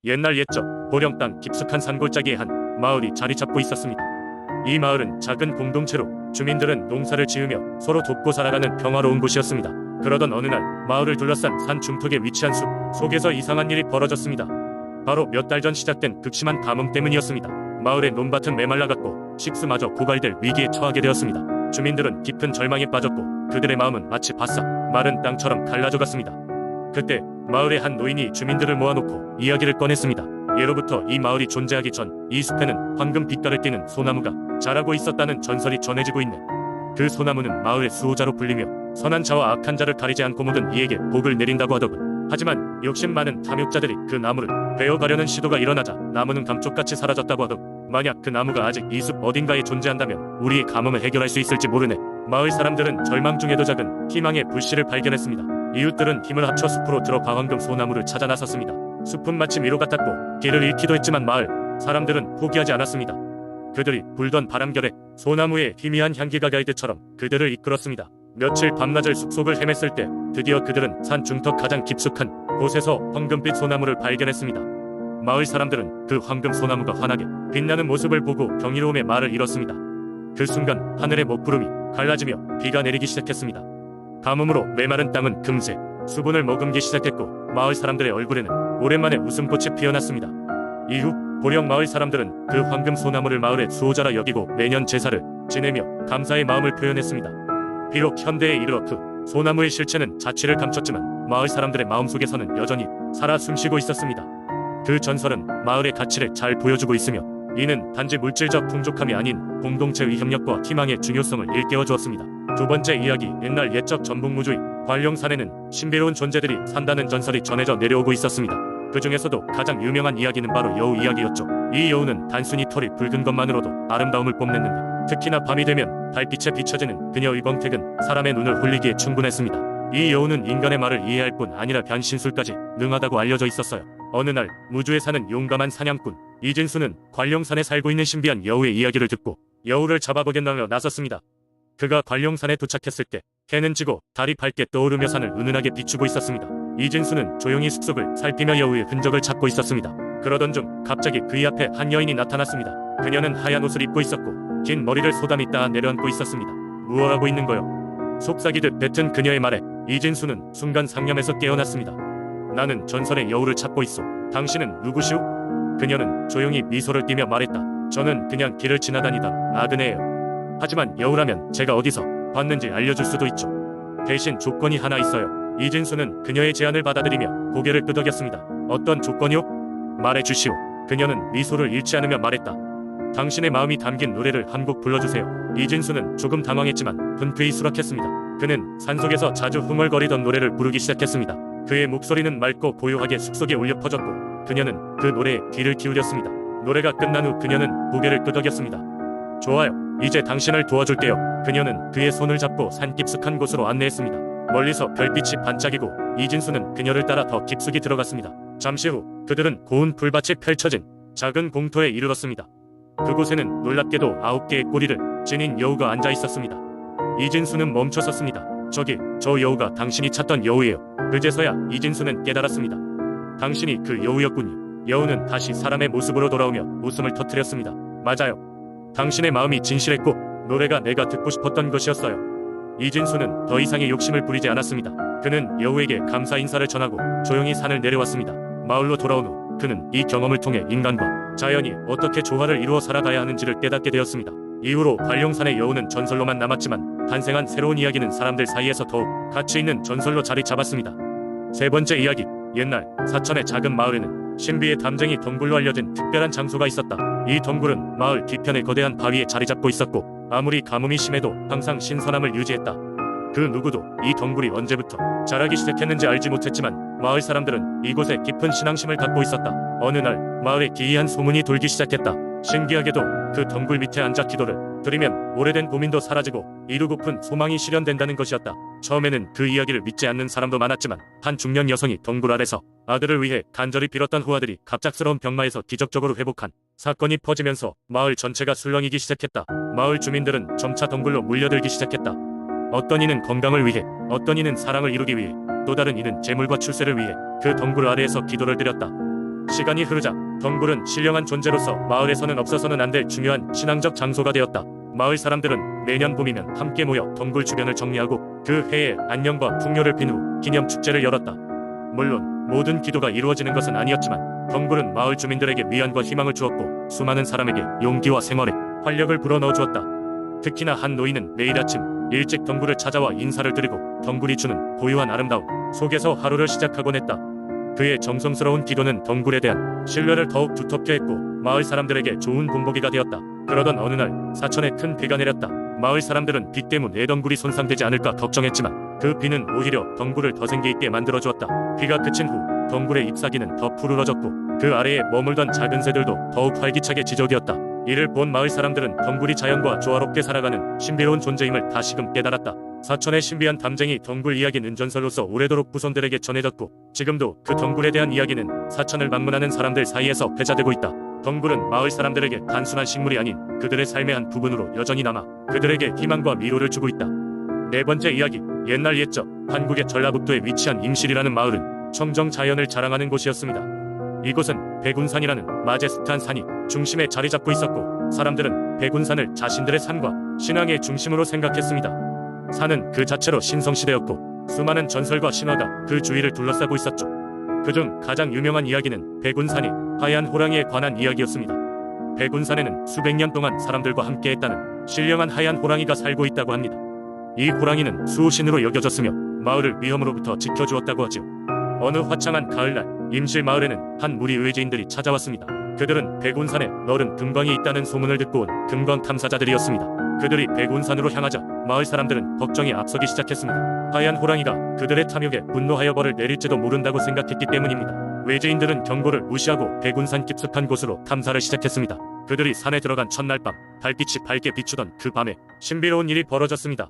옛날 옛적 보령 땅 깊숙한 산골짜기에 한 마을이 자리 잡고 있었습니다. 이 마을은 작은 공동체로 주민들은 농사를 지으며 서로 돕고 살아가는 평화로운 곳이었습니다. 그러던 어느 날 마을을 둘러싼 산 중턱에 위치한 숲 속에서 이상한 일이 벌어졌습니다. 바로 몇 달 전 시작된 극심한 가뭄 때문이었습니다. 마을의 논밭은 메말라갔고 식수마저 고갈될 위기에 처하게 되었습니다. 주민들은 깊은 절망에 빠졌고 그들의 마음은 마치 바싹 마른 땅처럼 갈라져갔습니다. 그때 마을의 한 노인이 주민들을 모아놓고 이야기를 꺼냈습니다. 예로부터 이 마을이 존재하기 전 이 숲에는 황금 빛깔을 띠는 소나무가 자라고 있었다는 전설이 전해지고 있네. 그 소나무는 마을의 수호자로 불리며 선한 자와 악한 자를 가리지 않고 모든 이에게 복을 내린다고 하더군. 하지만 욕심 많은 탐욕자들이 그 나무를 베어가려는 시도가 일어나자 나무는 감쪽같이 사라졌다고 하더군. 만약 그 나무가 아직 이 숲 어딘가에 존재한다면 우리의 가뭄을 해결할 수 있을지 모르네. 마을 사람들은 절망 중에도 작은 희망의 불씨를 발견했습니다. 이웃들은 힘을 합쳐 숲으로 들어가 황금 소나무를 찾아 나섰습니다. 숲은 마치 미로 같았고 길을 잃기도 했지만 마을 사람들은 포기하지 않았습니다. 그들이 불던 바람결에 소나무의 희미한 향기가 가이드처럼 그들을 이끌었습니다. 며칠 밤낮을 숲속을 헤맸을 때 드디어 그들은 산 중턱 가장 깊숙한 곳에서 황금빛 소나무를 발견했습니다. 마을 사람들은 그 황금 소나무가 환하게 빛나는 모습을 보고 경이로움의 말을 잃었습니다. 그 순간 하늘의 먹구름이 갈라지며 비가 내리기 시작했습니다. 가뭄으로 메마른 땅은 금세 수분을 머금기 시작했고 마을 사람들의 얼굴에는 오랜만에 웃음꽃이 피어났습니다. 이후 보령 마을 사람들은 그 황금 소나무를 마을의 수호자라 여기고 매년 제사를 지내며 감사의 마음을 표현했습니다. 비록 현대에 이르러 그 소나무의 실체는 자취를 감췄지만 마을 사람들의 마음속에서는 여전히 살아 숨쉬고 있었습니다. 그 전설은 마을의 가치를 잘 보여주고 있으며 이는 단지 물질적 풍족함이 아닌 공동체의 협력과 희망의 중요성을 일깨워 주었습니다. 두 번째 이야기, 옛날 옛적 전북무주의 관룡산에는 신비로운 존재들이 산다는 전설이 전해져 내려오고 있었습니다. 그 중에서도 가장 유명한 이야기는 바로 여우 이야기였죠. 이 여우는 단순히 털이 붉은 것만으로도 아름다움을 뽐냈는데 특히나 밤이 되면 달빛에 비춰지는 그녀의 광택은 사람의 눈을 홀리기에 충분했습니다. 이 여우는 인간의 말을 이해할 뿐 아니라 변신술까지 능하다고 알려져 있었어요. 어느 날 무주에 사는 용감한 사냥꾼 이진수는 관룡산에 살고 있는 신비한 여우의 이야기를 듣고 여우를 잡아보겠다며 나섰습니다. 그가 관룡산에 도착했을 때 해는 지고 달이 밝게 떠오르며 산을 은은하게 비추고 있었습니다. 이진수는 조용히 숲속을 살피며 여우의 흔적을 찾고 있었습니다. 그러던 중 갑자기 그의 앞에 한 여인이 나타났습니다. 그녀는 하얀 옷을 입고 있었고 긴 머리를 소담이 따 내려앉고 있었습니다. 무엇 하고 있는 거요? 속삭이듯 뱉은 그녀의 말에 이진수는 순간 상념에서 깨어났습니다. 나는 전설의 여우를 찾고 있소. 당신은 누구시오? 그녀는 조용히 미소를 띠며 말했다. 저는 그냥 길을 지나다니던 나그네예요. 하지만 여우라면 제가 어디서 봤는지 알려줄 수도 있죠. 대신 조건이 하나 있어요. 이진수는 그녀의 제안을 받아들이며 고개를 끄덕였습니다. 어떤 조건이요? 말해주시오. 그녀는 미소를 잃지 않으며 말했다. 당신의 마음이 담긴 노래를 한 곡 불러주세요. 이진수는 조금 당황했지만 흔쾌히 수락했습니다. 그는 산속에서 자주 흥얼거리던 노래를 부르기 시작했습니다. 그의 목소리는 맑고 고요하게 숲속에 울려 퍼졌고 그녀는 그 노래에 귀를 기울였습니다. 노래가 끝난 후 그녀는 고개를 끄덕였습니다. 좋아요. 이제 당신을 도와줄게요. 그녀는 그의 손을 잡고 산 깊숙한 곳으로 안내했습니다. 멀리서 별빛이 반짝이고 이진수는 그녀를 따라 더 깊숙이 들어갔습니다. 잠시 후 그들은 고운 풀밭이 펼쳐진 작은 공터에 이르렀습니다. 그곳에는 놀랍게도 9개의 꼬리를 지닌 여우가 앉아 있었습니다. 이진수는 멈춰 섰습니다. 저기, 저 여우가 당신이 찾던 여우예요. 그제서야 이진수는 깨달았습니다. 당신이 그 여우였군요. 여우는 다시 사람의 모습으로 돌아오며 웃음을 터뜨렸습니다. 맞아요. 당신의 마음이 진실했고 노래가 내가 듣고 싶었던 것이었어요. 이진수는 더 이상의 욕심을 부리지 않았습니다. 그는 여우에게 감사 인사를 전하고 조용히 산을 내려왔습니다. 마을로 돌아온 후 그는 이 경험을 통해 인간과 자연이 어떻게 조화를 이루어 살아가야 하는지를 깨닫게 되었습니다. 이후로 관룡산의 여우는 전설로만 남았지만 탄생한 새로운 이야기는 사람들 사이에서 더욱 가치 있는 전설로 자리 잡았습니다. 세 번째 이야기, 옛날 사천의 작은 마을에는 신비의 담쟁이 덩굴로 알려진 특별한 장소가 있었다. 이 덩굴은 마을 뒤편의 거대한 바위에 자리 잡고 있었고 아무리 가뭄이 심해도 항상 신선함을 유지했다. 그 누구도 이 덩굴이 언제부터 자라기 시작했는지 알지 못했지만 마을 사람들은 이곳에 깊은 신앙심을 갖고 있었다. 어느 날 마을에 기이한 소문이 돌기 시작했다. 신기하게도 그 덩굴 밑에 앉아 기도를 드리면 오래된 고민도 사라지고 이루고픈 소망이 실현된다는 것이었다. 처음에는 그 이야기를 믿지 않는 사람도 많았지만 한 중년 여성이 덩굴 아래서 아들을 위해 간절히 빌었던 후아들이 갑작스러운 병마에서 기적적으로 회복한 사건이 퍼지면서 마을 전체가 술렁이기 시작했다. 마을 주민들은 점차 덩굴로 몰려들기 시작했다. 어떤 이는 건강을 위해, 어떤 이는 사랑을 이루기 위해, 또 다른 이는 재물과 출세를 위해 그 덩굴 아래에서 기도를 드렸다. 시간이 흐르자 덩굴은 신령한 존재로서 마을에서는 없어서는 안 될 중요한 신앙적 장소가 되었다. 마을 사람들은 매년 봄이면 함께 모여 덩굴 주변을 정리하고 그 해의 안녕과 풍요를 빈 후 기념 축제를 열었다. 물론 모든 기도가 이루어지는 것은 아니었지만 덩굴은 마을 주민들에게 위안과 희망을 주었고 수많은 사람에게 용기와 생활에 활력을 불어넣어 주었다. 특히나 한 노인은 매일 아침 일찍 덩굴을 찾아와 인사를 드리고 덩굴이 주는 고유한 아름다움 속에서 하루를 시작하곤 했다. 그의 정성스러운 기도는 덩굴에 대한 신뢰를 더욱 두텁게 했고 마을 사람들에게 좋은 본보기가 되었다. 그러던 어느 날 사천에 큰 비가 내렸다. 마을 사람들은 비 때문에 덩굴이 손상되지 않을까 걱정했지만 그 비는 오히려 덩굴을 더 생기 있게 만들어 주었다. 비가 그친 후 덩굴의 잎사귀는 더 푸르러졌고 그 아래에 머물던 작은 새들도 더욱 활기차게 지저귀었다. 이를 본 마을 사람들은 덩굴이 자연과 조화롭게 살아가는 신비로운 존재임을 다시금 깨달았다. 사천의 신비한 담쟁이 덩굴 이야기는 전설로서 오래도록 후손들에게 전해졌고 지금도 그 덩굴에 대한 이야기는 사천을 방문하는 사람들 사이에서 회자되고 있다. 덩굴은 마을 사람들에게 단순한 식물이 아닌 그들의 삶의 한 부분으로 여전히 남아 그들에게 희망과 위로를 주고 있다. 네 번째 이야기, 옛날 옛적 한국의 전라북도에 위치한 임실이라는 마을은 청정 자연을 자랑하는 곳이었습니다. 이곳은 백운산이라는 마제스트한 산이 중심에 자리 잡고 있었고 사람들은 백운산을 자신들의 삶과 신앙의 중심으로 생각했습니다. 산은 그 자체로 신성시대였고 수많은 전설과 신화가 그 주위를 둘러싸고 있었죠. 그중 가장 유명한 이야기는 백운산이 하얀 호랑이에 관한 이야기였습니다. 백운산에는 수백 년 동안 사람들과 함께했다는 신령한 하얀 호랑이가 살고 있다고 합니다. 이 호랑이는 수호신으로 여겨졌으며 마을을 위험으로부터 지켜주었다고 하죠. 어느 화창한 가을날 임실 마을에는 한 무리 외지인들이 찾아왔습니다. 그들은 백운산에 너른 금광이 있다는 소문을 듣고 온 금광 탐사자들이었습니다. 그들이 백운산으로 향하자 마을 사람들은 걱정이 앞서기 시작했습니다. 하얀 호랑이가 그들의 탐욕에 분노하여 벌을 내릴지도 모른다고 생각했기 때문입니다. 외지인들은 경고를 무시하고 백운산 깊숙한 곳으로 탐사를 시작했습니다. 그들이 산에 들어간 첫날 밤 달빛이 밝게 비추던 그 밤에 신비로운 일이 벌어졌습니다.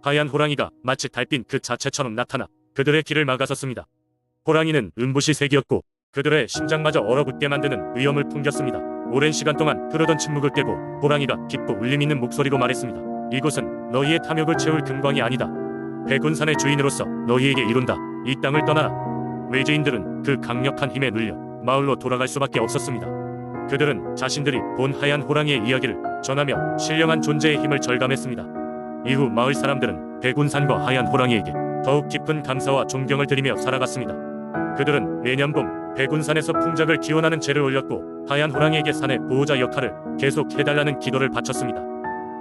하얀 호랑이가 마치 달빛 그 자체처럼 나타나 그들의 길을 막아섰습니다. 호랑이는 은부시 색이었고 그들의 심장마저 얼어붙게 만드는 위험을 풍겼습니다. 오랜 시간 동안 흐르던 침묵을 깨고 호랑이가 깊고 울림 있는 목소리로 말했습니다. 이곳은 너희의 탐욕을 채울 금광이 아니다. 백운산의 주인으로서 너희에게 이룬다. 이 땅을 떠나라. 외지인들은 그 강력한 힘에 눌려 마을로 돌아갈 수밖에 없었습니다. 그들은 자신들이 본 하얀 호랑이의 이야기를 전하며 신령한 존재의 힘을 절감했습니다. 이후 마을 사람들은 백운산과 하얀 호랑이에게 더욱 깊은 감사와 존경을 드리며 살아갔습니다. 그들은 매년 봄 백운산에서 풍작을 기원하는 제를 올렸고 하얀 호랑이에게 산의 보호자 역할을 계속 해달라는 기도를 바쳤습니다.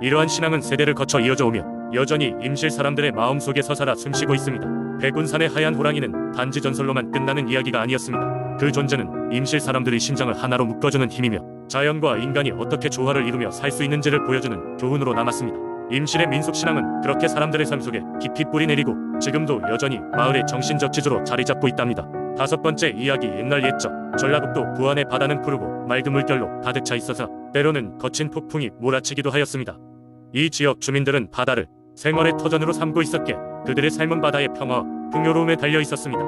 이러한 신앙은 세대를 거쳐 이어져 오며 여전히 임실 사람들의 마음속에 서살아 숨쉬고 있습니다. 백운산의 하얀 호랑이는 단지 전설로만 끝나는 이야기가 아니었습니다. 그 존재는 임실 사람들의 심장을 하나로 묶어주는 힘이며 자연과 인간이 어떻게 조화를 이루며 살 수 있는지를 보여주는 교훈으로 남았습니다. 임실의 민속신앙은 그렇게 사람들의 삶 속에 깊이 뿌리내리고 지금도 여전히 마을의 정신적 지주로 자리 잡고 있답니다. 다섯 번째 이야기, 옛날 옛적 전라북도 부안의 바다는 푸르고 맑은 물결로 가득 차 있어서 때로는 거친 폭풍이 몰아치기도 하였습니다. 이 지역 주민들은 바다를 생활의 터전으로 삼고 있었기에 그들의 삶은 바다의 평화와 풍요로움에 달려 있었습니다.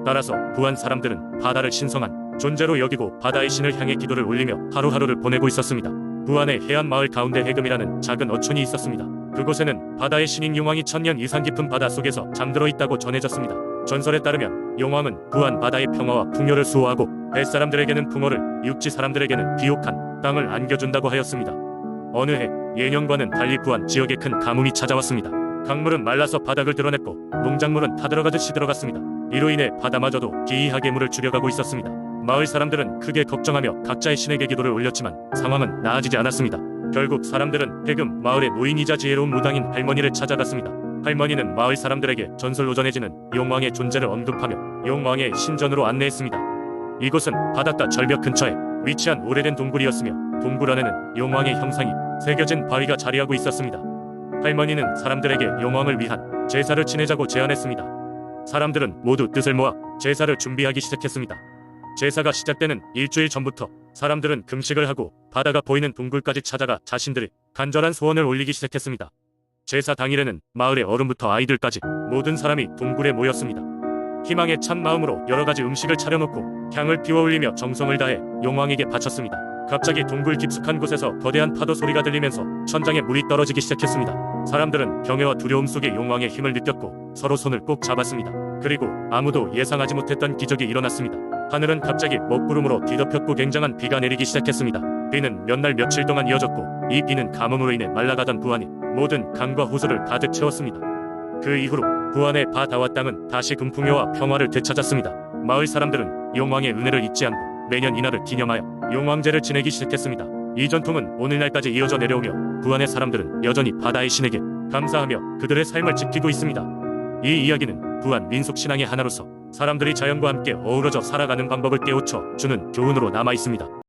따라서 부안 사람들은 바다를 신성한 존재로 여기고 바다의 신을 향해 기도를 올리며 하루하루를 보내고 있었습니다. 부안의 해안 마을 가운데 해금이라는 작은 어촌이 있었습니다. 그곳에는 바다의 신인 용왕이 1000년 이상 깊은 바다 속에서 잠들어 있다고 전해졌습니다. 전설에 따르면 용왕은 부안 바다의 평화와 풍요를 수호하고 뱃사람들에게는 풍어를, 육지 사람들에게는 비옥한 땅을 안겨준다고 하였습니다. 어느 해 예년과는 달리 부안 지역에 큰 가뭄이 찾아왔습니다. 강물은 말라서 바닥을 드러냈고 농작물은 타들어가듯이 들어갔습니다. 이로 인해 바다마저도 기이하게 물을 줄여가고 있었습니다. 마을 사람들은 크게 걱정하며 각자의 신에게 기도를 올렸지만 상황은 나아지지 않았습니다. 결국 사람들은 해금 마을의 노인이자 지혜로운 무당인 할머니를 찾아갔습니다. 할머니는 마을 사람들에게 전설로 전해지는 용왕의 존재를 언급하며 용왕의 신전으로 안내했습니다. 이곳은 바닷가 절벽 근처에 위치한 오래된 동굴이었으며 동굴 안에는 용왕의 형상이 새겨진 바위가 자리하고 있었습니다. 할머니는 사람들에게 용왕을 위한 제사를 지내자고 제안했습니다. 사람들은 모두 뜻을 모아 제사를 준비하기 시작했습니다. 제사가 시작되는 일주일 전부터 사람들은 금식을 하고 바다가 보이는 동굴까지 찾아가 자신들의 간절한 소원을 올리기 시작했습니다. 제사 당일에는 마을의 어른부터 아이들까지 모든 사람이 동굴에 모였습니다. 희망에 찬 마음으로 여러가지 음식을 차려놓고 향을 피워올리며 정성을 다해 용왕에게 바쳤습니다. 갑자기 동굴 깊숙한 곳에서 거대한 파도 소리가 들리면서 천장에 물이 떨어지기 시작했습니다. 사람들은 경외와 두려움 속에 용왕의 힘을 느꼈고 서로 손을 꼭 잡았습니다. 그리고 아무도 예상하지 못했던 기적이 일어났습니다. 하늘은 갑자기 먹구름으로 뒤덮였고 굉장한 비가 내리기 시작했습니다. 비는 몇 날 며칠 동안 이어졌고 이 비는 가뭄으로 인해 말라가던 부안이 모든 강과 호수를 가득 채웠습니다. 그 이후로 부안의 바다와 땅은 다시 금풍요와 평화를 되찾았습니다. 마을 사람들은 용왕의 은혜를 잊지 않고 매년 이날을 기념하여 용왕제를 지내기 시작했습니다. 이 전통은 오늘날까지 이어져 내려오며 부안의 사람들은 여전히 바다의 신에게 감사하며 그들의 삶을 지키고 있습니다. 이 이야기는 부안 민속신앙의 하나로서 사람들이 자연과 함께 어우러져 살아가는 방법을 깨우쳐 주는 교훈으로 남아 있습니다.